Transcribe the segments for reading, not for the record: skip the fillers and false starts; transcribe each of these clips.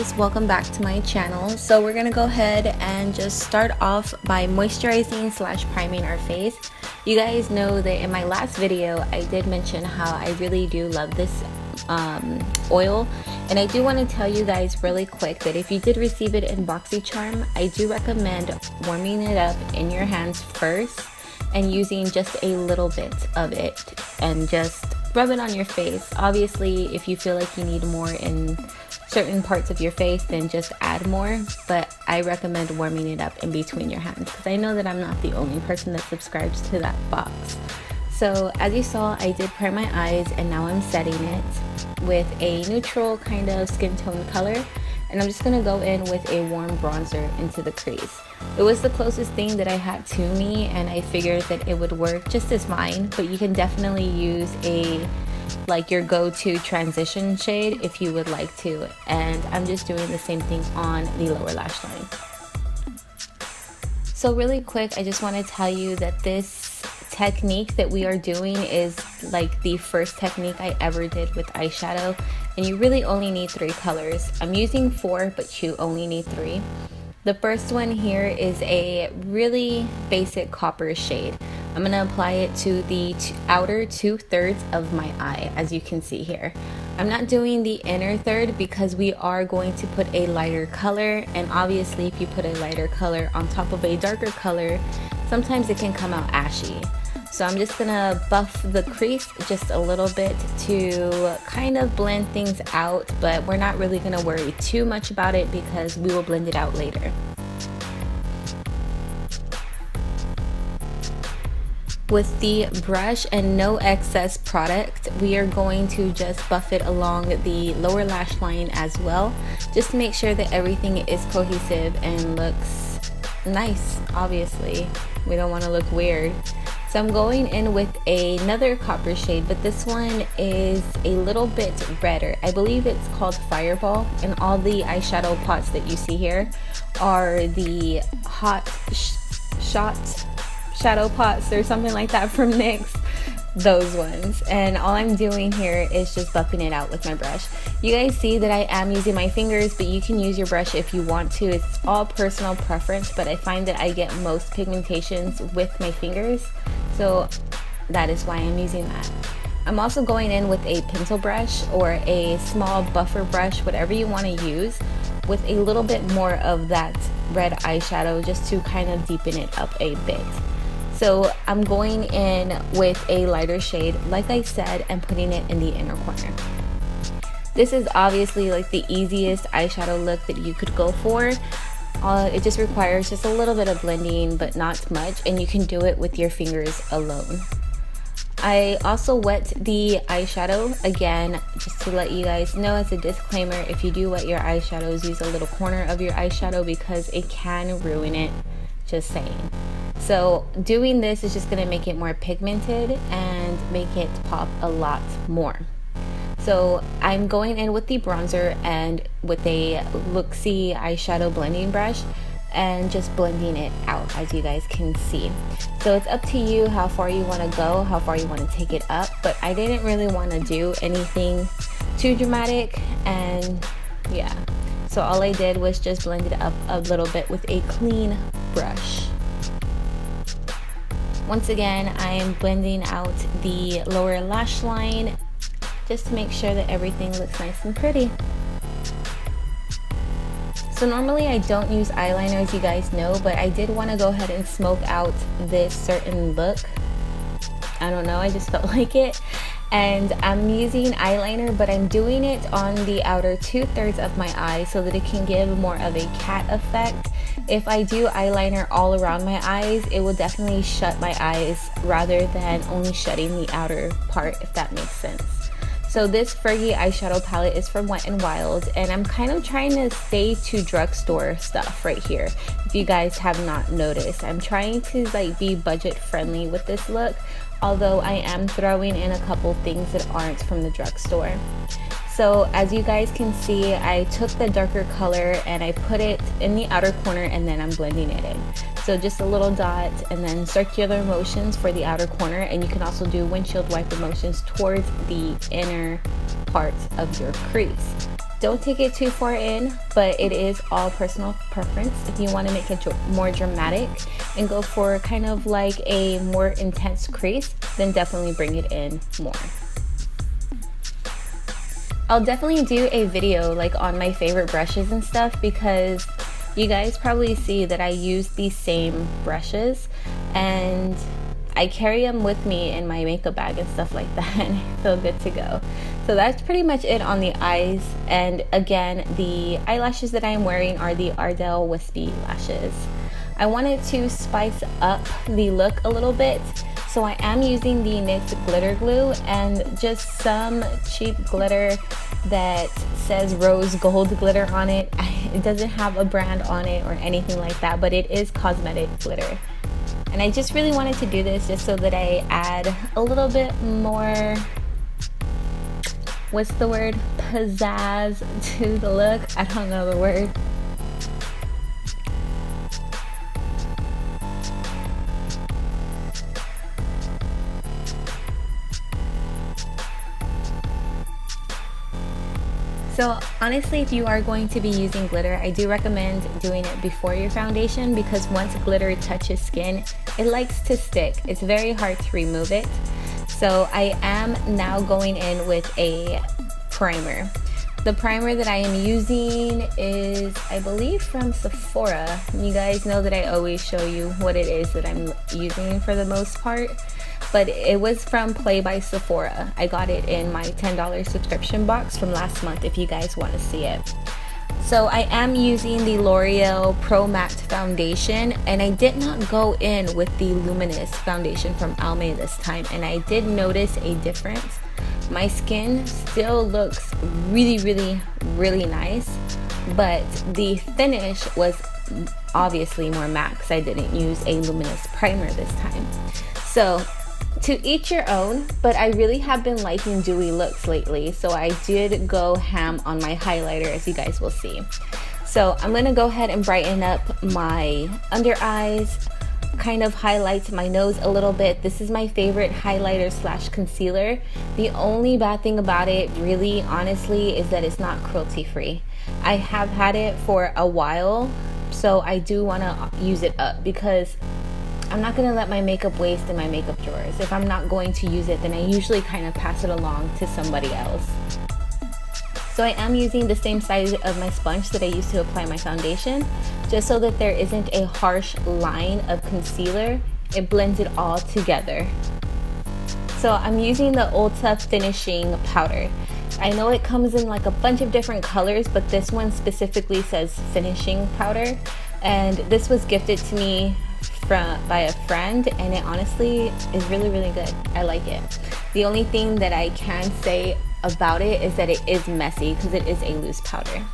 guys, welcome back to my channel. So we're gonna go ahead and just start off by moisturizing / priming our face. You guys know that in my last video I did mention how I really do love this oil, and I do want to tell you guys really quick that if you did receive it in Boxycharm, I do recommend warming it up in your hands first and using just a little bit of it and just rub it on your face. Obviously, if you feel like you need more in certain parts of your face, then just add more, but I recommend warming it up in between your hands because I know that I'm not the only person that subscribes to that box. So as you saw, I did prime my eyes and now I'm setting it with a neutral kind of skin tone color, and I'm just going to go in with a warm bronzer into the crease. It was the closest thing that I had to me, and I figured that it would work just as fine, but you can definitely use your go-to transition shade if you would like to, and I'm just doing the same thing on the lower lash line. So really quick, I just want to tell you that this technique that we are doing is like the first technique I ever did with eyeshadow, and you really only need 3 colors. I'm using 4, but you only need 3. The first one here is a really basic copper shade. I'm going to apply it to the outer 2/3 of my eye, as you can see here. I'm not doing the inner third because we are going to put a lighter color, and obviously if you put a lighter color on top of a darker color, sometimes it can come out ashy. So I'm just gonna buff the crease just a little bit to kind of blend things out, but we're not really gonna worry too much about it because we will blend it out later. With the brush and no excess product, we are going to just buff it along the lower lash line as well, just to make sure that everything is cohesive and looks nice. Obviously, we don't want to look weird. So I'm going in with another copper shade, but this one is a little bit redder. I believe it's called Fireball, and all the eyeshadow pots that you see here are the hot shot shadow pots or something like that from NYX, those ones. And all I'm doing here is just buffing it out with my brush. You guys see that I am using my fingers, but you can use your brush if you want to. It's all personal preference, but I find that I get most pigmentations with my fingers, so that is why I'm using that. I'm also going in with a pencil brush or a small buffer brush, whatever you want to use, with a little bit more of that red eyeshadow just to kind of deepen it up a bit. So I'm going in with a lighter shade, like I said, and putting it in the inner corner. This is obviously like the easiest eyeshadow look that you could go for. It just requires just a little bit of blending, but not much, and you can do it with your fingers alone. I also wet the eyeshadow again, just to let you guys know as a disclaimer, if you do wet your eyeshadows, use a little corner of your eyeshadow because it can ruin it, just saying. So doing this is just going to make it more pigmented and make it pop a lot more. So I'm going in with the bronzer and with a Luxie eyeshadow blending brush and just blending it out, as you guys can see. So it's up to you how far you want to go, how far you want to take it up, but I didn't really want to do anything too dramatic, and yeah. So all I did was just blend it up a little bit with a clean brush. Once again, I am blending out the lower lash line just to make sure that everything looks nice and pretty. So normally I don't use eyeliner, as you guys know, but I did want to go ahead and smoke out this certain look. I don't know, I just felt like it. And I'm using eyeliner, but I'm doing it on the outer 2/3 of my eye so that it can give more of a cat effect. If I do eyeliner all around my eyes, it will definitely shut my eyes rather than only shutting the outer part, if that makes sense. So this Fergie eyeshadow palette is from Wet n Wild, and I'm kind of trying to stay to drugstore stuff right here. If you guys have not noticed, I'm trying to be budget friendly with this look, although I am throwing in a couple things that aren't from the drugstore. So as you guys can see, I took the darker color and I put it in the outer corner, and then I'm blending it in. So just a little dot and then circular motions for the outer corner, and you can also do windshield wiper motions towards the inner part of your crease. Don't take it too far in, but it is all personal preference. If you want to make it more dramatic and go for kind of like a more intense crease, then definitely bring it in more. I'll definitely do a video like on my favorite brushes and stuff, because you guys probably see that I use these same brushes and I carry them with me in my makeup bag and stuff like that, and I feel good to go. So that's pretty much it on the eyes. And again, the eyelashes that I am wearing are the Ardell Wispy lashes. I wanted to spice up the look a little bit, so I am using the NYX glitter glue and just some cheap glitter that says rose gold glitter on it. It doesn't have a brand on it or anything like that, but it is cosmetic glitter. And I just really wanted to do this just so that I add a little bit more, what's the word, pizzazz to the look. I don't know the word. So honestly, if you are going to be using glitter, I do recommend doing it before your foundation, because once glitter touches skin, it likes to stick. It's very hard to remove it. So I am now going in with a primer. The primer that I am using is, I believe, from Sephora. You guys know that I always show you what it is that I'm using for the most part. But it was from Play by Sephora. I got it in my $10 subscription box from last month if you guys want to see it. So I am using the L'Oreal Pro Matte Foundation, and I did not go in with the Luminous Foundation from Almay this time, and I did notice a difference. My skin still looks really nice, but the finish was obviously more matte because I didn't use a luminous primer this time. So to each your own, but I really have been liking dewy looks lately, so I did go ham on my highlighter, as you guys will see. So I'm gonna go ahead and brighten up my under eyes, kind of highlight my nose a little bit. This is my favorite highlighter slash concealer. The only bad thing about it, really honestly, is that it's not cruelty free. I have had it for a while, so I do want to use it up, because I'm not going to let my makeup waste in my makeup drawers. If I'm not going to use it, then I usually kind of pass it along to somebody else. So I am using the same size of my sponge that I used to apply my foundation, just so that there isn't a harsh line of concealer. It blends it all together. So I'm using the Ulta Finishing Powder. I know it comes in like a bunch of different colors, but this one specifically says Finishing Powder. And this was gifted to me by a friend, and it honestly is really good. I like it. The only thing that I can say about it is that it is messy because it is a loose powder.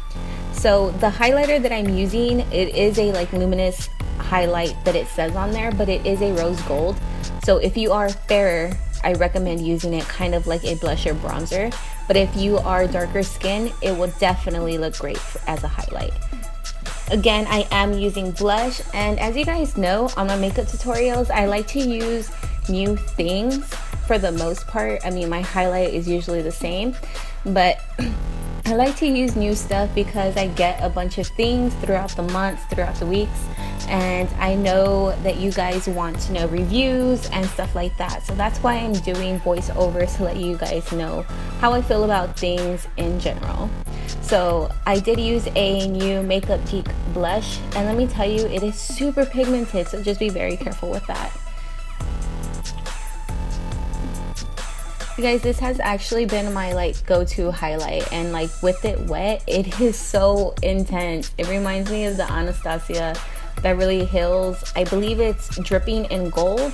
So the highlighter that I'm using, it is a like luminous highlight that it says on there, but it is a rose gold. So if you are fairer, I recommend using it kind of like a blusher bronzer, but if you are darker skin, it will definitely look great as a highlight. Again, I am using blush, and as you guys know, on my makeup tutorials, I like to use new things for the most part. I mean, my highlight is usually the same, but I like to use new stuff because I get a bunch of things throughout the months, throughout the weeks, and I know that you guys want to know reviews and stuff like that. So that's why I'm doing voiceovers, to let you guys know how I feel about things in general. So I did use a new Makeup Geek blush, and let me tell you, it is super pigmented, so just be very careful with that. You guys, this has actually been my like go-to highlight, and like with it wet, it is so intense. It reminds me of the Anastasia Beverly Hills, I believe it's Dripping in Gold,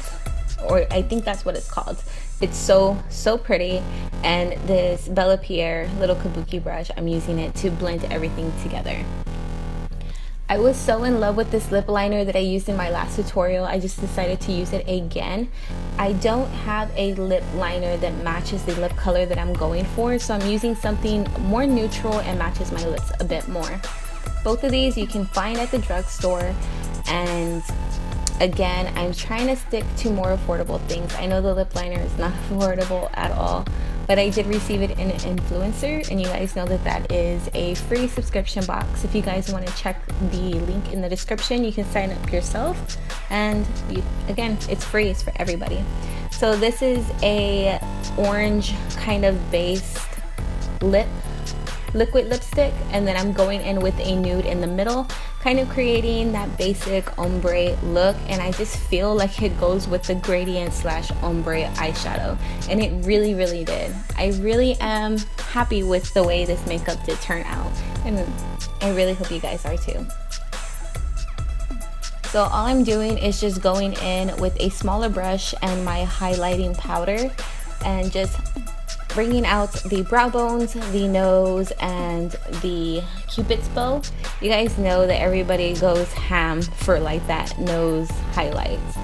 or I think that's what it's called. It's so pretty, and this Bella Pierre little kabuki brush, I'm using it to blend everything together. I was so in love with this lip liner that I used in my last tutorial, I just decided to use it again. I don't have a lip liner that matches the lip color that I'm going for, so I'm using something more neutral and matches my lips a bit more. Both of these you can find at the drugstore, and again, I'm trying to stick to more affordable things. I know the lip liner is not affordable at all, but I did receive it in an influencer, and you guys know that that is a free subscription box. If you guys want to check the link in the description, you can sign up yourself, and again, it's free, it's for everybody. So this is a orange kind of based liquid lipstick, and then I'm going in with a nude in the middle, kind of creating that basic ombre look, and I just feel like it goes with the gradient slash ombre eyeshadow, and it really did. I really am happy with the way this makeup did turn out, and I really hope you guys are too. So all I'm doing is just going in with a smaller brush and my highlighting powder, and just bringing out the brow bones, the nose, and the cupid's bow. You guys know that everybody goes ham for like that nose highlights.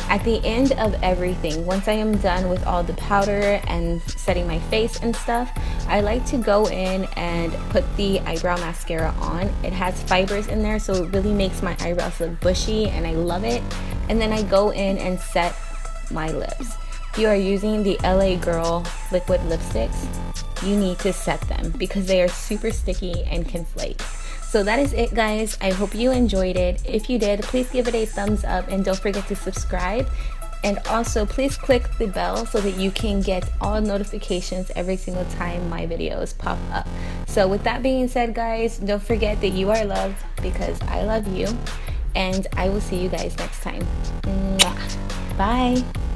At the end of everything, once I am done with all the powder and setting my face and stuff, I like to go in and put the eyebrow mascara on. It has fibers in there, so it really makes my eyebrows look bushy, and I love it. And then I go in and set my lips. If you are using the LA Girl liquid lipsticks, you need to set them because they are super sticky and can flake. So that is it, guys. I hope you enjoyed it. If you did, please give it a thumbs up, and don't forget to subscribe. And also, please click the bell so that you can get all notifications every single time my videos pop up. So with that being said, guys, don't forget that you are loved because I love you. And I will see you guys next time. Mwah. Bye.